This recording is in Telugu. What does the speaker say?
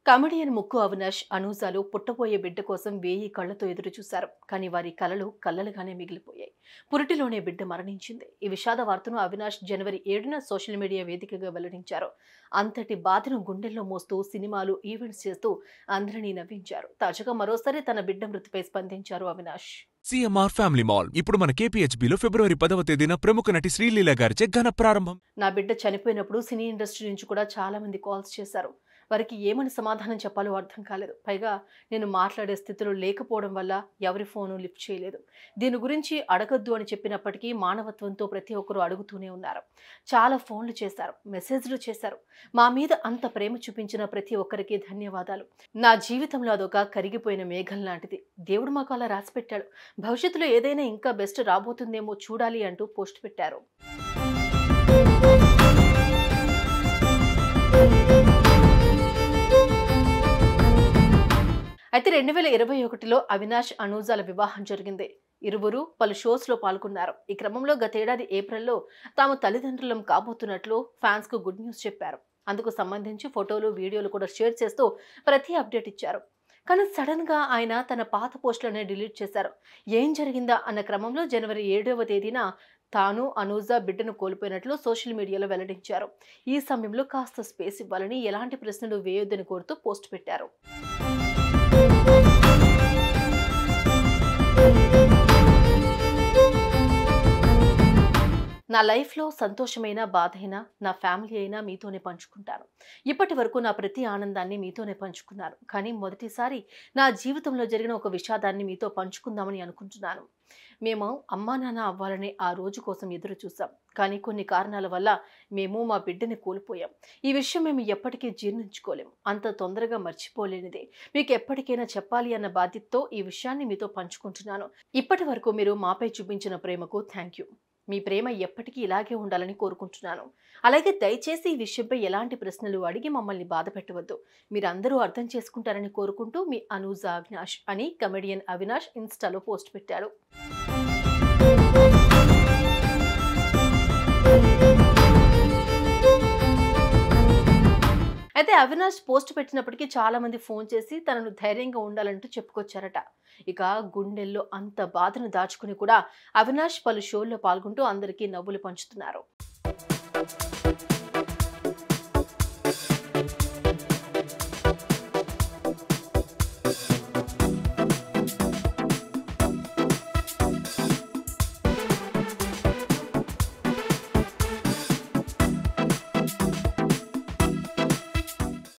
కమెడియన్ ముక్కు అవినాష్, అనూజాలు పుట్టబోయే బిడ్డ కోసం 1000 కళ్లతో ఎదురుచూశారు. కానీ వారి కలలు కల్లలుగానే మిగిలిపోయాయి. పురిటిలోనే బిడ్డ మరణించింది. ఈ విషాద వార్తను అవినాష్ జనవరి 7న సోషల్ మీడియా వేదికగా వెల్లడించారు. అంతటి బాధను గుండెల్లో మోస్తూ సినిమాలు, ఈవెంట్స్ చేస్తూ అందరినీ నవ్వించారు. తాజాగా మరోసారి తన బిడ్డ మృతిపై స్పందించారు అవినాష్. సిఎంఆర్ ఫ్యామిలీ మాల్ ఇప్పుడు మన KPHBలో ఫిబ్రవరి 10వ తేదీన ప్రముఖ నటి శ్రీలీల గారిచే ఘన ప్రారంభం. నా బిడ్డ చనిపోయినప్పుడు సినీ ఇండస్ట్రీ నుంచి కూడా చాలా మంది కాల్స్ చేశారు. వారికి ఏమని సమాధానం చెప్పాలో అర్థం కాలేదు. పైగా నేను మాట్లాడే స్థితిలో లేకపోవడం వల్ల ఎవరి ఫోను లిఫ్ట్ చేయలేదు. దీని గురించి అడగొద్దు అని చెప్పినప్పటికీ మానవత్వంతో ప్రతి ఒక్కరూ అడుగుతూనే ఉన్నారు. చాలా ఫోన్లు చేశారు, మెసేజ్లు చేశారు. మా మీద అంత ప్రేమ చూపించిన ప్రతి ఒక్కరికి ధన్యవాదాలు. నా జీవితంలో అదొక కరిగిపోయిన మేఘం లాంటిది. దేవుడు మాకు అలా రాసిపెట్టాడు. భవిష్యత్తులో ఏదైనా ఇంకా బెస్ట్ రాబోతుందేమో చూడాలి అంటూ పోస్ట్ పెట్టారు. అయితే 2021లో అవినాష్, అనూజాల వివాహం జరిగింది. ఇరువురు పలు షోస్లో పాల్గొన్నారు. ఈ క్రమంలో గతేడాది ఏప్రిల్లో తాము తల్లిదండ్రులం కాబోతున్నట్లు ఫ్యాన్స్ కు గుడ్ న్యూస్ చెప్పారు. అందుకు సంబంధించి ఫోటోలు, వీడియోలు కూడా షేర్ చేస్తూ ప్రతి అప్డేట్ ఇచ్చారు. కానీ సడన్ గా ఆయన తన పాత పోస్టులనే డిలీట్ చేశారు. ఏం జరిగిందా అన్న క్రమంలో జనవరి 7వ తేదీన తాను, అనూజ బిడ్డను కోల్పోయినట్లు సోషల్ మీడియాలో వెల్లడించారు. ఈ సమయంలో కాస్త స్పేస్ ఇవ్వాలని, ఎలాంటి ప్రశ్నలు వేయొద్దని కోరుతూ పోస్ట్ పెట్టారు. నా లైఫ్లో సంతోషమైన, బాధైనా, నా ఫ్యామిలీ అయినా మీతోనే పంచుకుంటాను. ఇప్పటి వరకు నా ప్రతి ఆనందాన్ని మీతోనే పంచుకున్నాను. కానీ మొదటిసారి నా జీవితంలో జరిగిన ఒక విషాదాన్ని మీతో పంచుకుందామని అనుకుంటున్నాను. మేము అమ్మా నాన్న అవ్వాలనే ఆ రోజు కోసం ఎదురు చూసాం. కానీ కొన్ని కారణాల వల్ల మేము మా బిడ్డని కోల్పోయాం. ఈ విషయం మేము ఎప్పటికీ జీర్ణించుకోలేం. అంత తొందరగా మర్చిపోలేనిదే. మీకు ఎప్పటికైనా చెప్పాలి అన్న బాధ్యతతో ఈ విషయాన్ని మీతో పంచుకుంటున్నాను. ఇప్పటి వరకు మీరు మాపై చూపించిన ప్రేమకు థ్యాంక్ యూ. మీ ప్రేమ ఎప్పటికీ ఇలాగే ఉండాలని కోరుకుంటున్నాను. అలాగే దయచేసి ఈ విషయంపై ఎలాంటి ప్రశ్నలు అడిగి మమ్మల్ని బాధ పెట్టవద్దు. మీరందరూ అర్థం చేసుకుంటారని కోరుకుంటూ మీ అనూజ అవినాష్ అని కమెడియన్ అవినాష్ ఇన్స్టాలో పోస్ట్ పెట్టాడు. అయితే అవినాష్ పోస్ట్ పెట్టినప్పటికీ చాలా మంది ఫోన్ చేసి తనను ధైర్యంగా ఉండాలంటూ చెప్పుకొచ్చారట. ఇక గుండెల్లో అంత బాధను దాచుకుని కూడా అవినాష్ పలు షోల్లో పాల్గొంటూ అందరికీ నవ్వులు పంచుతున్నారు.